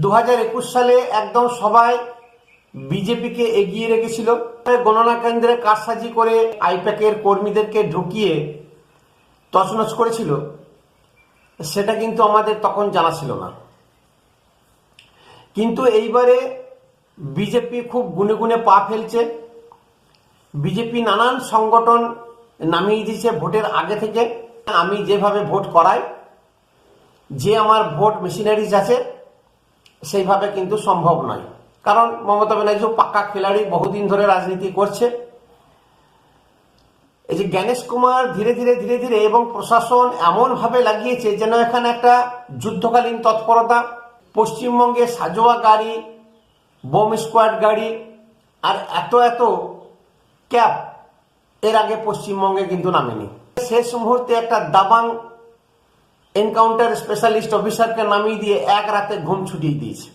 2021 সালে একদম সবাই বিজেপিকে এগিয়ে রেখেছিল। গণনা কেন্দ্রে কারসাজি করে আইপ্যাকের কর্মীদেরকে ঢুকিয়ে তছনছ করেছিল, সেটা কিন্তু আমাদের তখন জানা ছিল না। কিন্তু এইবারে বিজেপি খুব গুনে গুনে পা ফেলছে। বিজেপি নানান সংগঠন নামিয়ে দিয়েছে ভোটের আগে থেকে। আমি যেভাবে ভোট করাই, যে আমার ভোট মেশিনারিজ আছে, সেইভাবে কিন্তু সম্ভব নয়। কারণ মমতা ব্যানার্জি পাক্কা খেলাড়ি, বহুদিন ধরে রাজনীতি করছে। এই যে জ্ঞানেশ কুমার ধীরে ধীরে এবং প্রশাসন এমন ভাবে লাগিয়েছে যেন এখানে একটা যুদ্ধকালীন তৎপরতা। পশ্চিমবঙ্গে সাজোয়া গাড়ি, বোম স্কোয়াড গাড়ি আর এত ক্যাব এর আগে পশ্চিমবঙ্গে কিন্তু নামেনি। শেষ মুহূর্তে একটা দাবাং এনকাউন্টার স্পেশালিস্ট অফিসারকে নামিয়ে দিয়ে এক রাতে ঘুম ছুটিয়ে দিয়েছে।